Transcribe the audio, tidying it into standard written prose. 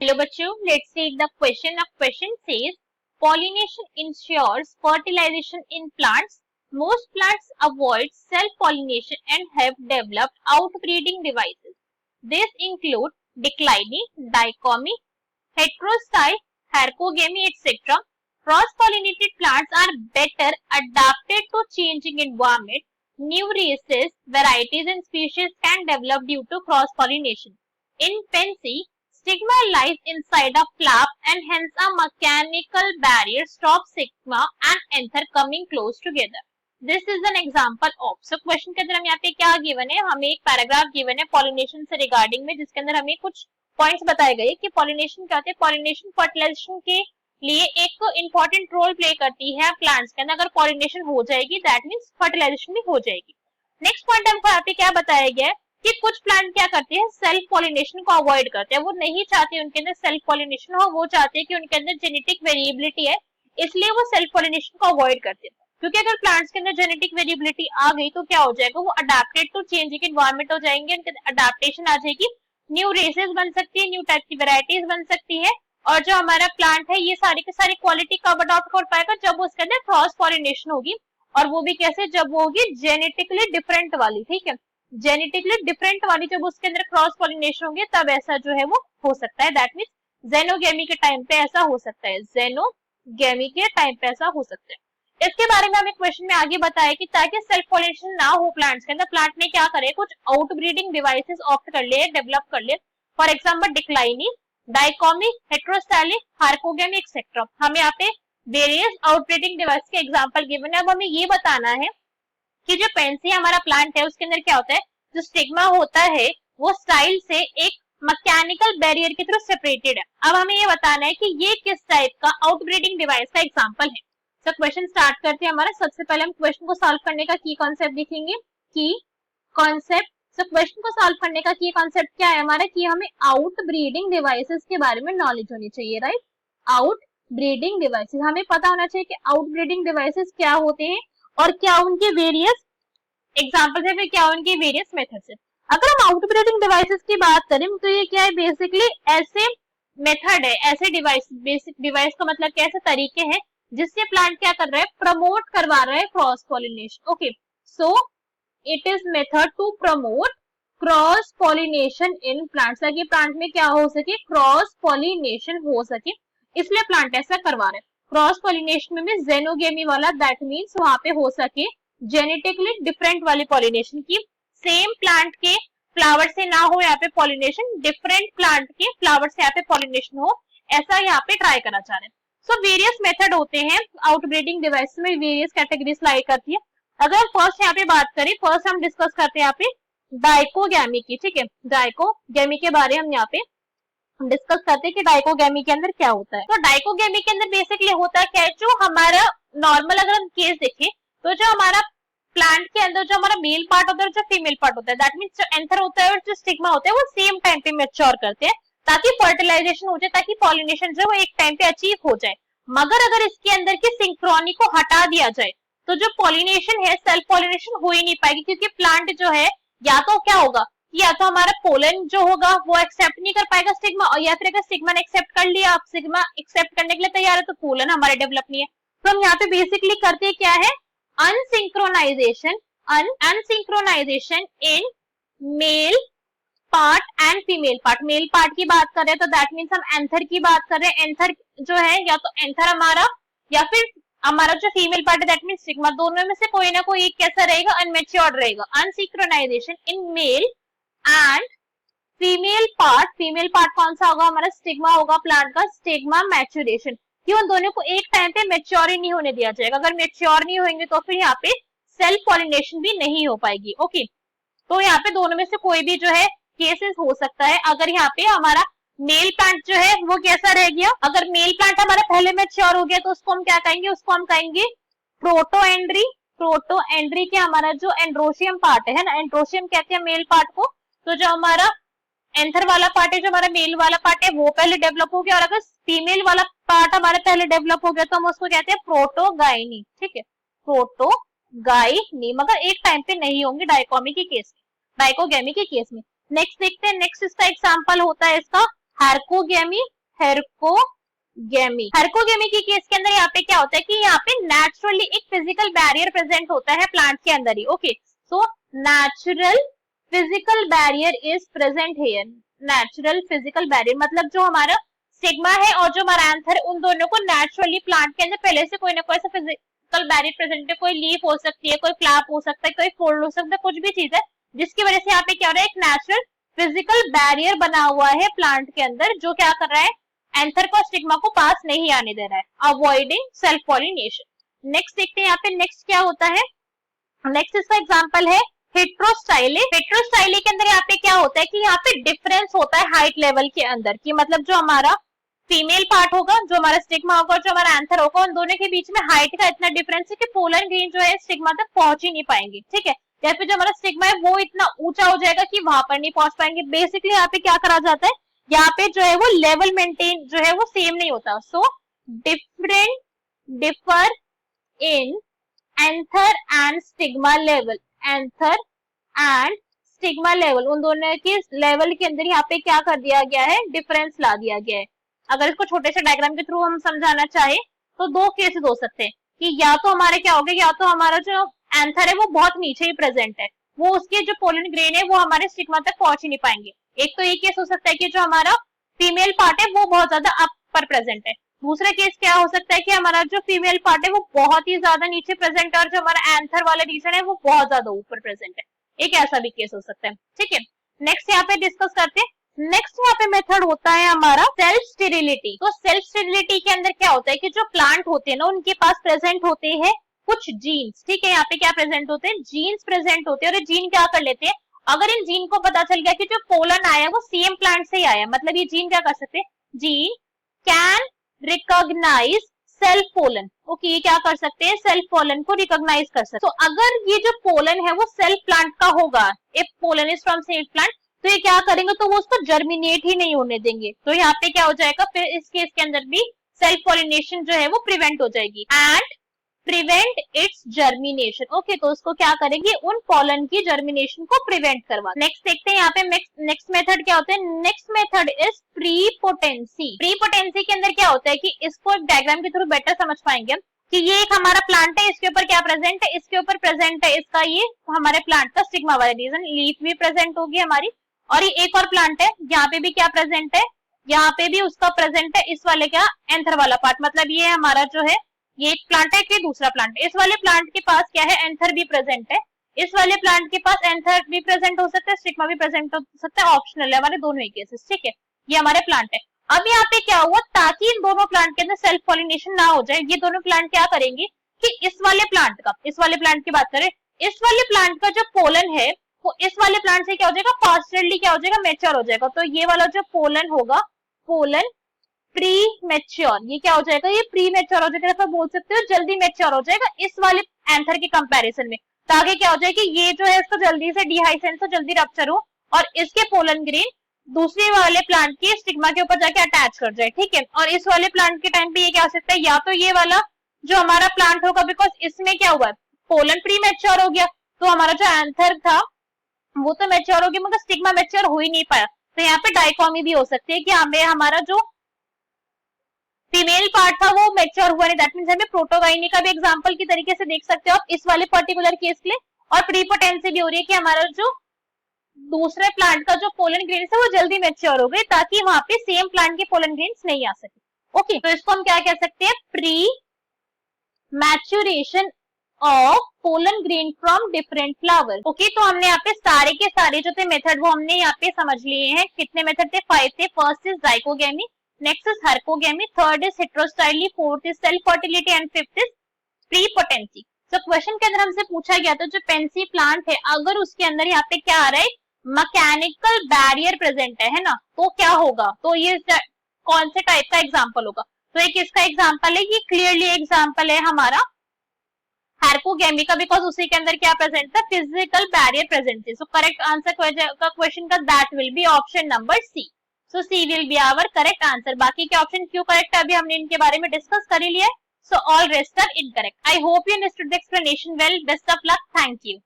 Hello बच्चों, let's read the question. The question says pollination ensures fertilization in plants. Most plants avoid self-pollination and have developed outbreeding devices. These include decliny, dichomy, heterostyle, hercogamy, etc. Cross-pollinated plants are better adapted to changing environment. New races, varieties and species can develop due to cross-pollination. In Pansy, stigma lies inside a flap and hence a mechanical barrier stops stigma and anther coming close together. This is an example of. So question के अंदर हम यहाँ पे क्या given है, हमें एक paragraph given है पॉलिनेशन से रिगार्डिंग में, जिसके अंदर हमें कुछ पॉइंट्स बताए गए कि पॉलिनेशन क्या होते हैं. पॉलिनेशन फर्टिलाइजेशन के लिए एक इंपॉर्टेंट रोल प्ले करती है प्लांट्स के अंदर. अगर पॉलिनेशन हो जाएगी दैट मीन्स फर्टिलाइजेशन भी हो जाएगी. नेक्स्ट पॉइंट हमको यहाँ पे क्या बताया गया है कि कुछ प्लांट क्या करते हैं, सेल्फ पॉलिनेशन को अवॉइड करते हैं. वो नहीं चाहते उनके अंदर सेल्फ पॉलिनेशन हो, वो चाहते हैं कि उनके अंदर जेनेटिक वेरिएबिलिटी है, इसलिए वो सेल्फ पॉलिनेशन को अवॉइड करते हैं. क्योंकि अगर प्लांट्स के अंदर जेनेटिक वेरिएबिलिटी आ गई तो क्या हो जाएगा, वो अडेप्टेड टू चेंजिंग एनवायरनमेंट हो जाएंगे, उनके अडेप्टेशन आ जाएगी, न्यू रेसेस बन सकती है, न्यू टाइप की वेराइटीज बन सकती है. और जो हमारा प्लांट है ये सारी की सारी क्वालिटी कब अडॉप्ट कर पाएगा, जब उसके अंदर क्रॉस पॉलिनेशन होगी. और वो भी कैसे, जब वो होगी जेनेटिकली डिफरेंट वाली. ठीक है, जेनेटिकली डिफरेंट वाली जब उसके अंदर क्रॉस पॉलिनेशन होंगे तब ऐसा जो है वो हो सकता है. दैट मीन्स जेनोगेमी के टाइम पे ऐसा हो सकता है, जेनोगेमी के टाइम पे ऐसा हो सकता है. इसके बारे में हमें क्वेश्चन में आगे बताया कि ताकि सेल्फ पॉलिनेशन ना हो प्लांट्स के अंदर, प्लांट ने क्या करे, कुछ आउटब्रीडिंग डिवाइसेस ऑप्ट कर ले, डेवलप कर ले. For example dicliny, dichogamy, heterostyly, herkogamy etcetera. हमें यहाँ पे वेरियस आउटब्रीडिंग डिवाइस के एग्जांपल गिवन है. अब हमें ये बताना है कि जो पेंसी हमारा प्लांट है उसके अंदर क्या होता है, जो स्टिग्मा होता है वो स्टाइल से एक मैकेनिकल बैरियर की तरफ सेपरेटेड है. अब हमें ये बताना है कि ये किस टाइप का आउटब्रीडिंग डिवाइस का एग्जांपल है. तो क्वेश्चन स्टार्ट करते हैं हमारा. सबसे पहले हम क्वेश्चन को सॉल्व करने का की कॉन्सेप्ट देखेंगे. की कॉन्सेप्ट, तो क्वेश्चन को सॉल्व करने का की कॉन्सेप्ट क्या है हमारा, कि हमें आउटब्रीडिंग डिवाइसेस के बारे में नॉलेज होनी चाहिए. राइट, आउटब्रीडिंग डिवाइसेस हमें पता होना चाहिए कि आउटब्रीडिंग डिवाइसेस क्या होते हैं और क्या उनके वेरियस एग्जांपल्स है, फिर क्या उनके वेरियस मेथड्स है. अगर हम आउटब्रीडिंग डिवाइसेस की बात करें तो ये क्या है, बेसिकली ऐसे मेथड है, ऐसे डिवाइस, बेसिक डिवाइस का मतलब क्या, ऐसे तरीके हैं जिससे प्लांट क्या कर रहा है, प्रमोट करवा रहा है cross pollination. Okay, so it is method to promote cross pollination in plants, ताकि प्लांट में क्या हो सके, क्रॉस पॉलिनेशन हो सके, इसलिए प्लांट ऐसा करवा रहे हैं. क्रॉस पॉलिनेशन में जेनोगेमी वाला, दैट मीन्स वहां पे हो सके जेनेटिकली डिफरेंट वाली पॉलिनेशन की. सेम प्लांट के फ्लावर से ना हो यहाँ पे पॉलिनेशन, डिफरेंट प्लांट के फ्लावर से यहाँ पे पॉलिनेशन हो, ऐसा यहाँ पे ट्राई करा जा रहा है. सो वेरियस मेथड होते हैं आउटब्रीडिंग डिवाइस में, वेरियस कैटेगरीज लाई करती है. अगर फर्स्ट यहाँ पे बात करें, फर्स्ट हम डिस्कस करते हैं यहाँ पे डाइकोगेमी की. ठीक है, डाइकोगेमी के बारे हम यहाँ पे डिस्कस करते हैं कि डाइकोगेमी के अंदर क्या होता है. तो डाइकोगेमी के अंदर बेसिकली होता है क्या है, जो हमारा नॉर्मल अगर हम केस देखें तो जो हमारा प्लांट के अंदर जो हमारा मेल पार्ट होता है, जो फीमेल पार्ट होता है, दैट मीन्स जो एंथर होता है और जो स्टिग्मा होता है वो सेम टाइम पे मैच्योर करते हैं, ताकि फर्टिलाइजेशन हो जाए, ताकि पॉलिनेशन जो है वो एक टाइम पे अचीव हो जाए. मगर अगर इसके अंदर की सिंक्रोनी को हटा दिया जाए तो जो पॉलिनेशन है, सेल्फ पॉलिनेशन हो ही नहीं पाएगी, क्योंकि प्लांट जो है या तो क्या होगा, या तो हमारा पोलन जो होगा वो एक्सेप्ट नहीं कर पाएगा स्टिग्मा, और या फिर अगर स्टिग्मा ने एक्सेप्ट कर लिया, आप स्टिग्मा एक्सेप्ट करने के लिए तैयार है, तो पोलन हमारे डेवलप नहीं है. तो हम यहाँ पे बेसिकली करते क्या है, unsynchronization in male part and female part. Male part की बात कर रहे हैं तो दैट मीन्स हम एंथर की बात कर रहे हैं. एंथर जो है या तो एंथर हमारा या फिर हमारा जो फीमेल पार्ट है दैट मीन्स स्टिग्मा, दोनों में से कोई ना कोई एक कैसा रहेगा, अनमेच्योर्ड रहेगा. अनसिंक्रोनाइजेशन in male and female part कौन सा होगा, हमारा स्टिग्मा होगा प्लांट का. स्टिग्मा मैच्योरेशन, कि उन दोनों को एक टाइम पे मैच्योर ही नहीं होने दिया जाएगा. अगर मैच्योर नहीं होंगे तो फिर यहाँ पे सेल्फ पॉलिनेशन भी नहीं हो पाएगी. ओके, तो यहाँ पे दोनों में से कोई भी जो है केसेस हो सकता है. अगर यहाँ पे हमारा मेल प्लांट जो है वो कैसा रह गया, अगर मेल प्लांट हमारा पहले मैच्योर हो गया तो उसको हम क्या कहेंगे, उसको हम कहेंगे प्रोटोएंड्री के हमारा जो एंड्रोशियम पार्ट है ना, एंड्रोशियम कहते हैं मेल पार्ट को. तो जो हमारा एंथर वाला पार्ट है, जो हमारा मेल वाला पार्ट है, वो पहले डेवलप हो गया, और अगर फीमेल वाला पार्ट हमारे पहले डेवलप हो गया तो हम उसको कहते हैं प्रोटोगाइनी. ठीक है, प्रोटोगाइनी, मगर एक टाइम पे नहीं होंगे डाइकोमी के केस में, डाइकोगेमी के केस में. नेक्स्ट देखते हैं, नेक्स्ट इसका एग्जांपल होता है इसका हेरकोगेमी, हेरकोगेमी के केस के अंदर यहाँ पे क्या होता है कि यहाँ पे नेचुरली एक फिजिकल बैरियर प्रेजेंट होता है प्लांट के अंदर ही। Okay, so natural physical barrier is present here. Natural physical barrier मतलब जो हमारा स्टिग्मा है और जो हमारा एंथर है, उन दोनों को नेचुरली प्लांट के अंदर पहले से कोई ना कोई ऐसा फिजिकल बैरियर प्रेजेंट है। कोई लीफ हो सकती है, कोई फ्लैप हो सकता है, कोई फोल्ड हो सकता है, कुछ भी चीज है जिसकी वजह से यहाँ पे क्या हो रहा है, एक नेचुरल फिजिकल बैरियर बना हुआ है प्लांट के अंदर, जो क्या कर रहा है, एंथर को स्टिग्मा को पास नहीं आने दे रहा है, अवॉइडिंग सेल्फ पॉलिनेशन। नेक्स्ट देखते हैं यहाँ पे नेक्स्ट क्या होता है। नेक्स्ट इसका एग्जांपल है हेट्रोस्टाइले। हेट्रोस्टाइले के अंदर यहाँ पे क्या होता है कि यहाँ पे डिफरेंस होता है हाइट लेवल के अंदर की, मतलब जो हमारा फीमेल पार्ट होगा, जो हमारा स्टिग्मा होगा और जो हमारा एंथर होगा, उन दोनों के बीच में हाइट का इतना डिफरेंस है कि पोलन ग्रेन जो है स्टिग्मा तक पहुंच ही नहीं पाएंगे। ठीक है, या फिर जो हमारा स्टिग्मा है वो इतना ऊंचा हो जाएगा कि वहां पर नहीं पहुंच पाएंगे। बेसिकली यहाँ पे क्या करा जाता है, यहाँ पे जो है वो लेवल मेंटेन जो है वो सेम नहीं होता। So differ in anther and stigma level, anther and stigma level, उन दोनों के लेवल के अंदर यहाँ पे क्या कर दिया गया है, डिफरेंस ला दिया गया है। अगर इसको छोटे से डायग्राम के थ्रू हम समझाना चाहे तो दो केसेस हो सकते हैं कि या तो हमारे क्या होगा, या तो हमारा जो एंथर है वो बहुत नीचे ही प्रेजेंट है, वो उसके जो पोलन ग्रेन है वो हमारे स्टिग्मा तक पहुंच ही नहीं पाएंगे। एक तो ये केस हो सकता है कि जो हमारा फीमेल पार्ट है वो बहुत ज्यादा अप पर प्रेजेंट है। दूसरा केस क्या हो सकता है कि हमारा जो फीमेल पार्ट है वो बहुत ही ज्यादा नीचे प्रेजेंट है और जो हमारा एंथर वाला रीजन है वो बहुत ज्यादा ऊपर प्रेजेंट है। एक ऐसा भी केस हो सकता है। ठीक है, नेक्स्ट यहाँ पे डिस्कस करते हैं। नेक्स्ट यहाँ पे मेथड होता है हमारा सेल्फ स्टेरिलिटी। तो सेल्फ स्टेरिलिटी के अंदर क्या होता है कि जो प्लांट होते हैं ना, उनके पास प्रेजेंट होते हैं कुछ जीन्स। ठीक है, यहाँ पे क्या प्रेजेंट होते हैं, जीन्स प्रेजेंट होते हैं। और ये जीन क्या कर लेते हैं, अगर इन जीन को पता चल गया कि जो पोलन आया वो सेम प्लांट से ही आया, मतलब ये जीन क्या कर सकते हैं, gene can recognize self pollen. Okay, ये क्या कर सकते हैं, सेल्फ पोलन को रिकॉग्नाइज कर सकते हैं। तो अगर ये जो पोलन है वो सेल्फ प्लांट का होगा, if pollen is from self plant, तो ये क्या करेंगे, तो वो उसको जर्मिनेट ही नहीं होने देंगे। तो यहाँ पे क्या हो जाएगा, फिर इस केस के अंदर भी सेल्फ पॉलिनेशन जो है वो प्रिवेंट हो जाएगी and prevent it's germination. Okay, तो उसको क्या करेंगे, उन पोलन की जर्मिनेशन को प्रिवेंट करवा। नेक्स्ट देखते हैं यहाँ पे नेक्स्ट मेथड क्या होता है। Next method is prepotency. Prepotency के अंदर क्या होता है कि इसको डायग्राम के थ्रू बेटर समझ पाएंगे कि ये एक हमारा प्लांट है, इसके ऊपर क्या प्रेजेंट है, इसके ऊपर प्रेजेंट है इसका ये हमारे प्लांट का स्टिग्मा वाला रीजन, लीफ भी प्रेजेंट होगी हमारी। और ये एक और प्लांट है, यहाँ पे भी क्या प्रेजेंट है, यहाँ पे भी उसका प्रेजेंट है इस वाले क्या एंथर वाला पार्ट, मतलब ये हमारा जो है ये एक प्लांट है कि दूसरा प्लांट है। इस वाले प्लांट के पास क्या है, एंथर भी प्रेजेंट है, इस वाले प्लांट के पास एंथर भी प्रेजेंट हो सकता है, स्टिग्मा भी प्रेजेंट हो सकता है, ऑप्शनल है हमारे दोनों ही केसेस। ठीक है, ये हमारे प्लांट है। अब यहाँ पे क्या हुआ, ताकि इन दोनों प्लांट के अंदर सेल्फ पॉलिनेशन ना हो जाए, ये दोनों प्लांट क्या करेंगे कि इस वाले प्लांट का, इस वाले प्लांट की बात करें, इस वाले प्लांट का जो पोलन है वो इस वाले प्लांट से क्या हो जाएगा, फास्टली क्या हो जाएगा, मैच्योर हो जाएगा। तो ये वाला जो पोलन होगा, पोलन प्री मैच्योर, ये क्या हो जाएगा, ये प्री मैच्योर हो जाएगा, तो बोल सकते हो जल्दी मैच्योर हो जाएगा इस वाले एंथर के कंपैरिजन में। ताकि क्या हो जाए कि ये जो है इसको जल्दी से डिहाइसेंस तो जल्दी रप्चर हो और इसके पोलन ग्रेन दूसरे वाले प्लांट के स्टिग्मा के ऊपर जाके अटैच कर जाए। ठीक है, और इस वाले प्लांट के टाइम पे ये क्या हो सकता है, या तो ये वाला जो हमारा प्लांट होगा, बिकॉज इसमें क्या हुआ है, पोलन प्री मैच्योर हो गया, तो हमारा जो एंथर था वो तो मैच्योर हो गया मगर स्टिग्मा मैच्योर हो ही नहीं पाया। तो यहाँ पे डाइकोमी भी हो सकती है कि हमें हमारा जो फीमेल पार्ट था वो मैच्योर हुआ नहीं, दैट मींस हमें प्रोटोगाइनी का भी एग्जांपल की तरीके से देख सकते हो आप इस वाले पर्टिकुलर केस के लिए। और प्रीपोटेंसी भी हो रही है कि हमारा जो दूसरे प्लांट का जो पोलन ग्रेन्स है वो जल्दी मैच्योर हो गए, ताकि वहां पे सेम प्लांट के पोलन ग्रेन्स नहीं आ सके। ओके, तो इसको हम क्या कह सकते हैं, pre maturation of pollen grain from different flower. Okay, तो हमने यहाँ पे सारे के सारे जो थे मेथड वो हमने यहाँ पे समझ लिए हैं। कितने मेथड थे, 5 थे। First is dichogamy, next is herkogamy, third is heterostyly, fourth is self fertility and fifth is prepotency. तो क्वेश्चन के अंदर हमसे पूछा गया था जो पेंसी प्लांट है अगर उसके अंदर यहाँ पे क्या आ रहा है, मैकेनिकल बैरियर प्रेजेंट है ना, तो क्या होगा, तो ये कौन से टाइप का एग्जाम्पल होगा। तो एक इसका एग्जाम्पल है, ये क्लियरली एग्जाम्पल है हमारा हेरकोगेमी का, बिकॉज उसी के अंदर क्या प्रेजेंट था, फिजिकल बैरियर प्रेजेंट थी। सो करेक्ट आंसर क्वेश्चन का that will be option number C. So C will be our correct answer. बाकी के ऑप्शन क्यों करेक्ट है अभी हमने इनके बारे में डिस्कस कर ही लिया है। So all rest are incorrect. I hope you understood the explanation well. Best of luck. Thank you.